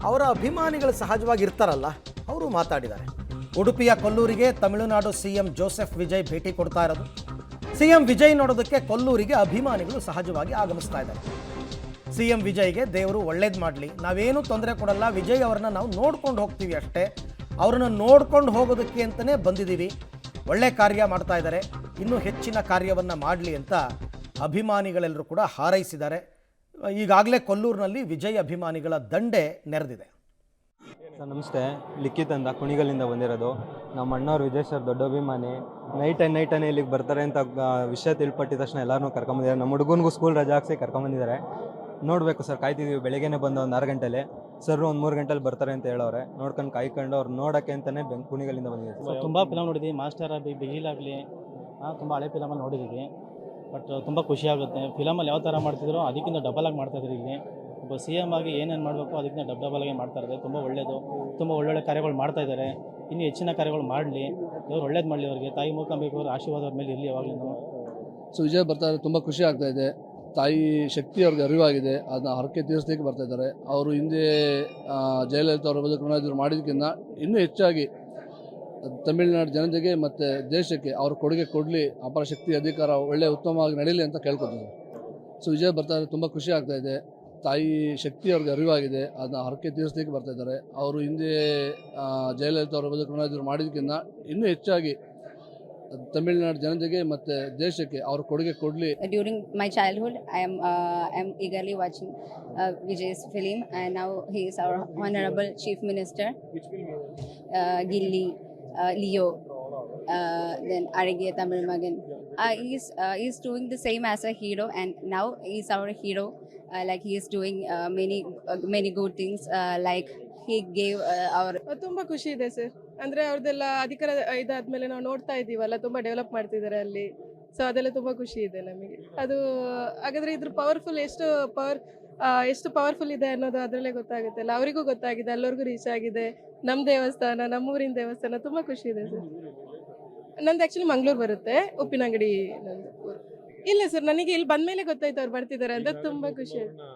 ಅವರ ಅಭಿಮಾನಿಗಳು ಸಹಜವಾಗಿ ಇರ್ತಾರಲ್ಲ, ಅವರು ಮಾತಾಡಿದ್ದಾರೆ. ಉಡುಪಿಯ ಕೊಲ್ಲೂರಿಗೆ ತಮಿಳುನಾಡು ಸಿಎಂ ಜೋಸೆಫ್ ವಿಜಯ್ ಭೇಟಿ ಕೊಡ್ತಾ ಇರೋದು. ಸಿಎಂ ವಿಜಯ್ ನೋಡೋದಕ್ಕೆ ಕೊಲ್ಲೂರಿಗೆ ಅಭಿಮಾನಿಗಳು ಸಹಜವಾಗಿ ಆಗಮಿಸ್ತಾ ಇದ್ದಾರೆ. ಸಿಎಂ ವಿಜಯ್ಗೆ ದೇವರು ಒಳ್ಳೇದು ಮಾಡಲಿ, ನಾವೇನು ತೊಂದರೆ ಕೊಡಲ್ಲ, ವಿಜಯ್ ಅವರನ್ನ ನಾವು ನೋಡ್ಕೊಂಡು ಹೋಗ್ತೀವಿ ಅಷ್ಟೇ, ಅವ್ರನ್ನ ನೋಡ್ಕೊಂಡು ಹೋಗೋದಕ್ಕೆ ಅಂತಲೇ ಬಂದಿದ್ದೀವಿ, ಒಳ್ಳೆ ಕಾರ್ಯ ಮಾಡ್ತಾ ಇದ್ದಾರೆ, ಇನ್ನೂ ಹೆಚ್ಚಿನ ಕಾರ್ಯವನ್ನು ಮಾಡಲಿ ಅಂತ ಅಭಿಮಾನಿಗಳೆಲ್ಲರೂ ಕೂಡ ಹಾರೈಸಿದ್ದಾರೆ. ಈಗಾಗಲೇ ಕೊಲ್ಲೂರಿನಲ್ಲಿ ವಿಜಯ್ ಅಭಿಮಾನಿಗಳ ದಂಡೆ ನೆರೆದಿದೆ. ಸರ್ ನಮಸ್ತೆ, ಲಿಖಿತ್ ಅಂತ ಕುಣಿಗಲ್ಲಿಂದ ಬಂದಿರೋದು. ನಮ್ಮ ಅಣ್ಣವ್ರು ವಿಜಯ್ ಸರ್ ದೊಡ್ಡ ಅಭಿಮಾನಿ. ನೈಟನ್ನೇ ಇಲ್ಲಿಗೆ ಬರ್ತಾರೆ ಅಂತ ವಿಷಯ ತಿಳ್ಪಟ್ಟಿದ ತಕ್ಷಣ ಎಲ್ಲರೂ ಕರ್ಕೊಂಬಂದಿದ್ದಾರೆ. ನಮ್ಮ ಹುಡುಗನಿಗೂ ಸ್ಕೂಲ್ ರಜಾ ಹಾಕ್ಸಿ ಕರ್ಕೊಂಬಂದಿದ್ದಾರೆ. ನೋಡಬೇಕು ಸರ್, ಕಾಯ್ತಿದ್ದೀವಿ. ಬೆಳಗ್ಗೆನೇ ಬಂದು ಒಂದು 6 ಗಂಟೆಲಿ, ಸರ್ ಒಂದು 3 ಗಂಟೆಲಿ ಬರ್ತಾರೆ ಅಂತ ಹೇಳೋರೆ. ನೋಡ್ಕೊಂಡು ಕಾಯ್ಕೊಂಡು ಅವ್ರು ನೋಡೋಕ್ಕೆ ಅಂತಲೇ ಕುಣಿಗಲ್ಲಿಂದ ಬಂದಿದ್ದೀವಿ ಸರ್. ತುಂಬ ಫಿಲಮ್ ನೋಡಿದ್ದೀವಿ, ಮಾಸ್ಟರ್ ಬಿಗಿಲಾಗಲಿ, ತುಂಬ ಹಳೆ ಫಿಲಮಲ್ಲಿ ನೋಡಿದ್ದೀವಿ. ಬಟ್ ತುಂಬ ಖುಷಿ ಆಗುತ್ತೆ. ಫಿಲಮಲ್ಲಿ ಯಾವ ಥರ ಮಾಡ್ತಿದ್ರು ಅದಕ್ಕಿಂತ ಡಬಲಾಗಿ ಮಾಡ್ತಾಯಿದ್ರು. ಇಲ್ಲಿ ಒಬ್ಬ ಸಿ ಎಮ್ ಆಗಿ ಏನೇನು ಮಾಡಬೇಕು ಅದಕ್ಕಿಂತ ಡಬಲಾಗಿ ಮಾಡ್ತಾಯಿದ್ದಾರೆ. ತುಂಬ ಒಳ್ಳೆಯದು, ತುಂಬ ಒಳ್ಳೊಳ್ಳೆ ಕಾರ್ಯಗಳು ಮಾಡ್ತಾಯಿದ್ದಾರೆ. ಇನ್ನೂ ಹೆಚ್ಚಿನ ಕಾರ್ಯಗಳು ಮಾಡಲಿ, ದೇವ್ರು ಒಳ್ಳೇದು ಮಾಡಲಿ. ಅವರಿಗೆ ತಾಯಿ ಮೂಕಾಂಬಿಕೆ ಅವರ ಆಶೀರ್ವಾದ ಅವ್ರ ಮೇಲೆ ಇರಲಿ ಯಾವಾಗಲೂ. ಸೊ ವಿಜಯ್ ಬರ್ತಾರೆ, ತುಂಬ ಖುಷಿ ಆಗ್ತಾಯಿದೆ. ತಾಯಿ ಶಕ್ತಿ ಅವ್ರಿಗೆ ಅರಿವಾಗಿದೆ, ಅದನ್ನ ಹರಕೆ ತೀರಿಸಲಿಕ್ಕೆ ಬರ್ತಾ ಇದ್ದಾರೆ. ಅವರು ಹಿಂದೆ ಜಯಲಲಿತಾ ಅವರ ಬದುಕು ಮಾಡಿದ್ದಕ್ಕಿಂತ ಇನ್ನೂ ಹೆಚ್ಚಾಗಿ ತಮಿಳುನಾಡು ಜನತೆಗೆ ಮತ್ತು ದೇಶಕ್ಕೆ ಅವ್ರ ಕೊಡುಗೆ ಕೊಡಲಿ, ಅಪಾರ ಶಕ್ತಿ ಅಧಿಕಾರ ಒಳ್ಳೆ ಉತ್ತಮವಾಗಿ ನಡೀಲಿ ಅಂತ ಕೇಳ್ಕೊತೀನಿ. ಸೊ ವಿಜಯ್ ಬರ್ತಾರೆ, ತುಂಬ ಖುಷಿ ಆಗ್ತಾಯಿದೆ. ತಾಯಿ ಶಕ್ತಿ ಅವ್ರಿಗೆ ಅರಿವಾಗಿದೆ, ಅದನ್ನ ಹರಕೆ ತೀರಿಸಲಿಕ್ಕೆ ಬರ್ತಾ ಇದ್ದಾರೆ. ಅವರು ಹಿಂದೆ ಜಯಲಲಿತಾ ಅವರ ಬದುಕು ಮಾಡಿದ್ದಕ್ಕಿಂತ ಇನ್ನೂ ಹೆಚ್ಚಾಗಿ ತಮಿಳುನಾಡು ಜನತೆಗೆ ಮತ್ತು ದೇಶಕ್ಕೆ ಅವ್ರ ಕೊಡುಗೆ ಕೊಡಲಿ. During my childhood, I am eagerly watching Vijay's film, and now he is our honorable chief minister. Which film? Gilli, Leo, then Arige Tamil Magan. He's doing the same as a hero, and now he's our hero. Like he is doing many good things. Like he gave our. ತುಂಬ ಖುಷಿ ಇದೆ sir. ಅಂದರೆ ಅವ್ರದ್ದೆಲ್ಲ ಅಧಿಕಾರ ಇದಾದ್ಮೇಲೆ ನಾವು ನೋಡ್ತಾ ಇದ್ದೀವಲ್ಲ, ತುಂಬ ಡೆವಲಪ್ ಮಾಡ್ತಿದ್ದಾರೆ ಅಲ್ಲಿ. ಸೊ ಅದೆಲ್ಲ ತುಂಬ ಖುಷಿ ಇದೆ ನಮಗೆ. ಅದು ಹಾಗಾದರೆ ಇದ್ರ ಎಷ್ಟು ಪವರ್ಫುಲ್ ಇದೆ ಅನ್ನೋದು ಅದರಲ್ಲೇ ಗೊತ್ತಾಗುತ್ತೆ ಅಲ್ಲ. ಅವರಿಗೂ ಗೊತ್ತಾಗಿದೆ, ಎಲ್ಲರಿಗೂ ರೀಚ್ ಆಗಿದೆ. ನಮ್ಮ ದೇವಸ್ಥಾನ, ನಮ್ಮೂರಿನ ದೇವಸ್ಥಾನ, ತುಂಬ ಖುಷಿ ಇದೆ ಸರ್. ನಂದು ಆ್ಯಕ್ಚುಲಿ ಮಂಗಳೂರು ಬರುತ್ತೆ, ಉಪ್ಪಿನಂಗಡಿ ನಂದು ಊರು. ಇಲ್ಲ ಸರ್, ನನಗೆ ಇಲ್ಲಿ ಬಂದಮೇಲೆ ಗೊತ್ತಾಯ್ತು ಅವ್ರು ಬರ್ತಿದ್ದಾರೆ ಅಂತ. ತುಂಬ ಖುಷಿ ಆಯ್ತು.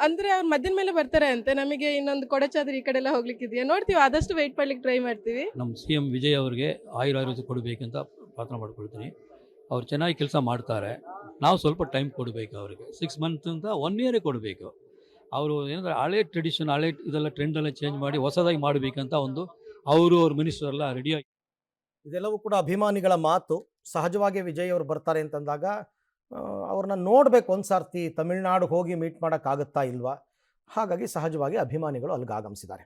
ಅಂದರೆ ಅವ್ರು ಮಧ್ಯಾಹ್ನ ಮೇಲೆ ಬರ್ತಾರೆ ಅಂತೆ. ನಮಗೆ ಇನ್ನೊಂದು ಕೊಡಚಾದ್ರಿ ಈ ಕಡೆ ಎಲ್ಲ ಹೋಗ್ಲಿಕ್ಕಿದೆಯಾ, ನೋಡ್ತೀವಿ. ಆದಷ್ಟು ವೆಯ್ಟ್ ಮಾಡ್ಲಿಕ್ಕೆ ಟ್ರೈ ಮಾಡ್ತೀವಿ. ನಮ್ಮ CM ವಿಜಯ್ ಅವರಿಗೆ ಆಯುರ್ವೇದ ಕೊಡಬೇಕಂತ ಪ್ರಾರ್ಥನೆ ಮಾಡ್ಕೊಳ್ತೀನಿ. ಅವ್ರು ಚೆನ್ನಾಗಿ ಕೆಲಸ ಮಾಡ್ತಾರೆ. ನಾವು ಸ್ವಲ್ಪ ಟೈಮ್ ಕೊಡಬೇಕು ಅವರಿಗೆ. 6 ಮಂತ್ ಅಂತ 1 ಇಯರೇ ಕೊಡಬೇಕು. ಅವರು ಏನಂದರೆ ಹಳೆ ಟ್ರೆಡಿಷನ್, ಹಳೆ ಇದೆಲ್ಲ ಟ್ರೆಂಡೆಲ್ಲ ಚೇಂಜ್ ಮಾಡಿ ಹೊಸದಾಗಿ ಮಾಡಬೇಕಂತ ಒಂದು ಅವ್ರ ಮಿನಿಸ್ಟರ್ ಎಲ್ಲ ರೆಡಿಯಾಗಿ. ಇದೆಲ್ಲವೂ ಕೂಡ ಅಭಿಮಾನಿಗಳ ಮಾತು. ಸಹಜವಾಗಿ ವಿಜಯ್ ಅವರು ಬರ್ತಾರೆ ಅಂತಂದಾಗ ಅವ್ರನ್ನ ನೋಡಬೇಕು ಒಂದು ಸಾರ್ತಿ. ತಮಿಳ್ನಾಡು ಹೋಗಿ ಮೀಟ್ ಮಾಡೋಕ್ಕಾಗುತ್ತಾ ಇಲ್ವಾ? ಹಾಗಾಗಿ ಸಹಜವಾಗಿ ಅಭಿಮಾನಿಗಳು ಅಲ್ಲಿಗೆ ಆಗಮಿಸಿದ್ದಾರೆ.